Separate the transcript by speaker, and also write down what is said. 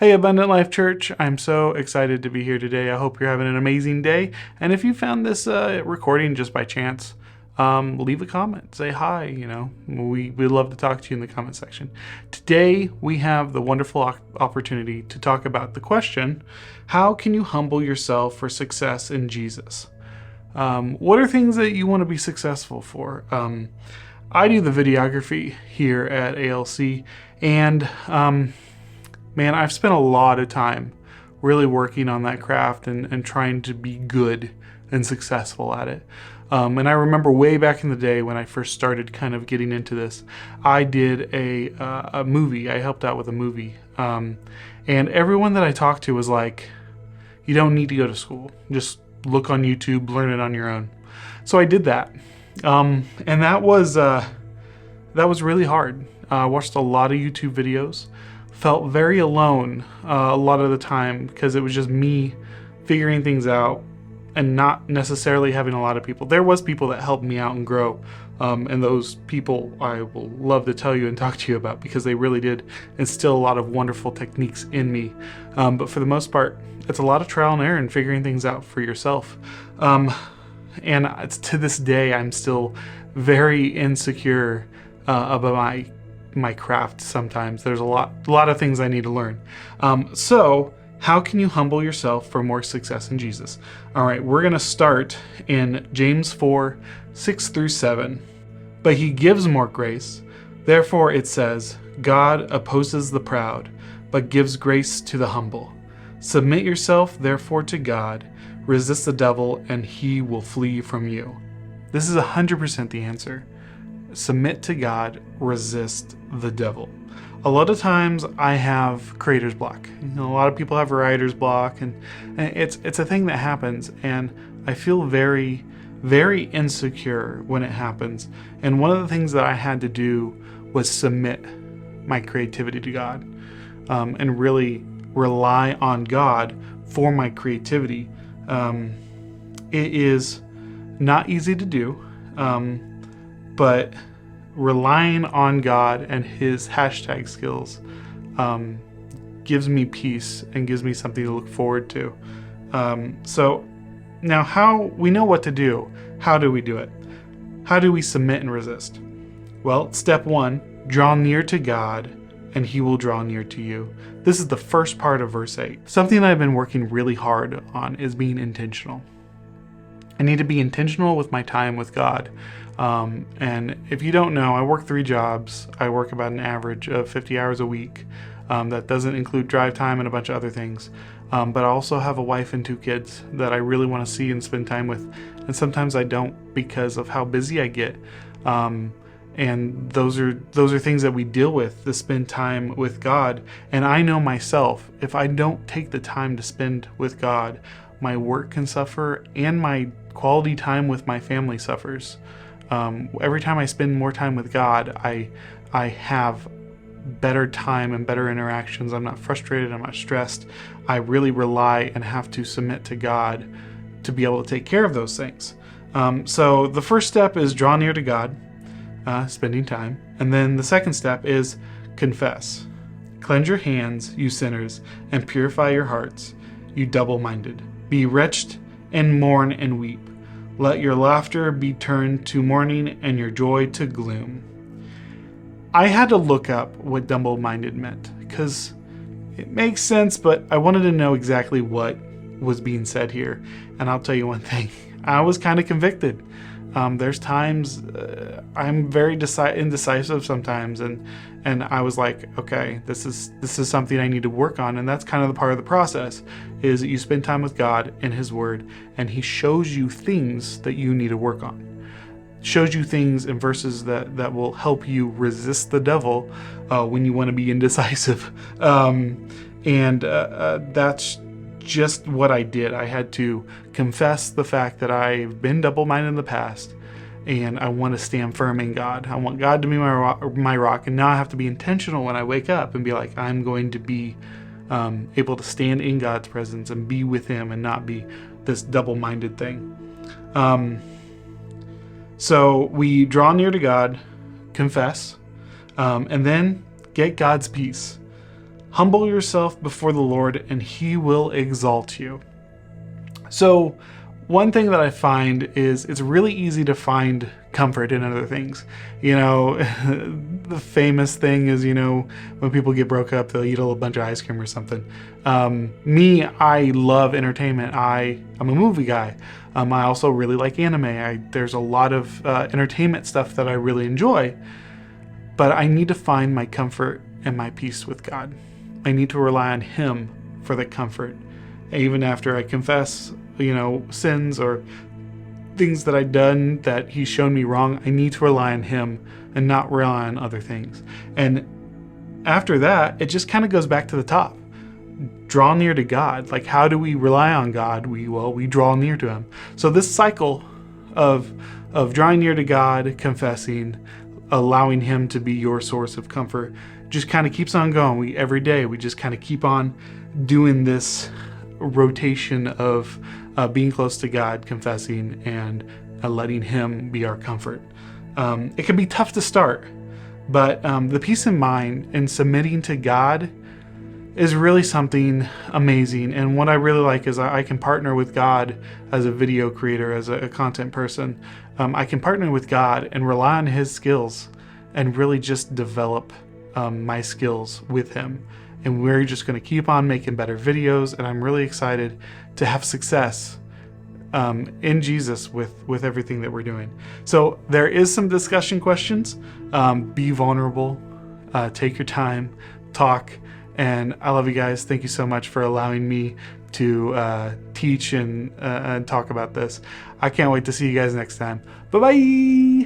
Speaker 1: Hey, Abundant Life Church. I'm so excited to be here today. I hope you're having an amazing day. And if you found this recording just by chance, leave a comment. Say hi. We'd love to talk to you in the comment section. Today, we have the wonderful opportunity to talk about the question, how can you humble yourself for success in Jesus? What are things that you want to be successful for? I do the videography here at ALC, and man, I've spent a lot of time really working on that craft and trying to be good and successful at it. And I remember way back in the day when I first started kind of getting into this, I did a movie. I helped out with a movie. And everyone that I talked to was like, you don't need to go to school. Just look on YouTube, learn it on your own. So I did that. And that was really hard. I watched a lot of YouTube videos. Felt very alone a lot of the time because it was just me figuring things out and not necessarily having a lot of people. There was people that helped me out and grow, and those people I will love to tell you and talk to you about because they really did instill a lot of wonderful techniques in me. But for the most part, it's a lot of trial and error and figuring things out for yourself. And it's, to this day, I'm still very insecure about my craft. Sometimes there's a lot of things I need to learn. So how can you humble yourself for more success in Jesus? All right, we're going to start in James 4:6-7. But he gives more grace. Therefore it says, God opposes the proud, but gives grace to the humble. Submit yourself therefore to God, resist the devil, and he will flee from you. This is 100% the answer. Submit to God, resist the devil. A lot of times I have creator's block. A lot of people have writer's block, and it's a thing that happens, and I feel very, very insecure when it happens. And one of the things that I had to do was submit my creativity to God, and really rely on God for my creativity. It is not easy to do. But relying on God and his hashtag skills gives me peace and gives me something to look forward to. So now how we know what to do. How do we do it? How do we submit and resist? Well, step 1, draw near to God and he will draw near to you. This is the first part of verse 8. Something that I've been working really hard on is being intentional. I need to be intentional with my time with God. And if you don't know, I work 3 jobs. I work about an average of 50 hours a week. That doesn't include drive time and a bunch of other things. But I also have a wife and 2 kids that I really want to see and spend time with. And sometimes I don't because of how busy I get. And those are things that we deal with, to spend time with God. And I know myself, if I don't take the time to spend with God, my work can suffer and my quality time with my family suffers. Every time I spend more time with God, I have better time and better interactions. I'm not frustrated, I'm not stressed. I really rely and have to submit to God to be able to take care of those things. So the first step is draw near to God, spending time. And then the second step is confess. Cleanse your hands, you sinners, and purify your hearts, you double-minded. Be wretched and mourn and weep. Let your laughter be turned to mourning and your joy to gloom. I had to look up what double-minded meant because it makes sense, but I wanted to know exactly what was being said here. And I'll tell you one thing, I was kind of convicted. There's times I'm very indecisive sometimes, and I was like, okay, this is something I need to work on. And that's kind of the part of the process, is that you spend time with God in his word, and he shows you things that you need to work on. Shows you things in verses that will help you resist the devil when you want to be indecisive. That's just what I did. I had to confess the fact that I've been double-minded in the past, and I want to stand firm in God. I want God to be my rock, and now I have to be intentional when I wake up and be like, I'm going to be able to stand in God's presence and be with him and not be this double-minded thing. So we draw near to God, confess, and then get God's peace. Humble yourself before the Lord, and he will exalt you. So one thing that I find is it's really easy to find comfort in other things. You know, the famous thing is, you know, when people get broke up, they'll eat a little bunch of ice cream or something. Me, I love entertainment. I'm a movie guy. I also really like anime. There's a lot of entertainment stuff that I really enjoy, but I need to find my comfort and my peace with God. I need to rely on him for the comfort. Even after I confess, you know, sins or things that I've done that he's shown me wrong, I need to rely on him and not rely on other things. And after that, it just kind of goes back to the top. Draw near to God. Like, how do we rely on God? We draw near to him. So this cycle of drawing near to God, confessing, allowing him to be your source of comfort, just kind of keeps on going. Every day we just kind of keep on doing this rotation of being close to God, confessing, and letting him be our comfort. It can be tough to start, but the peace of mind and submitting to God is really something amazing. And what I really like is I can partner with God as a video creator, as a content person. I can partner with God and rely on his skills and really just develop my skills with him. And we're just going to keep on making better videos. And I'm really excited to have success in Jesus with everything that we're doing. So there is some discussion questions. Be vulnerable, take your time, talk. And I love you guys. Thank you so much for allowing me to teach and talk about this. I can't wait to see you guys next time. Bye-bye.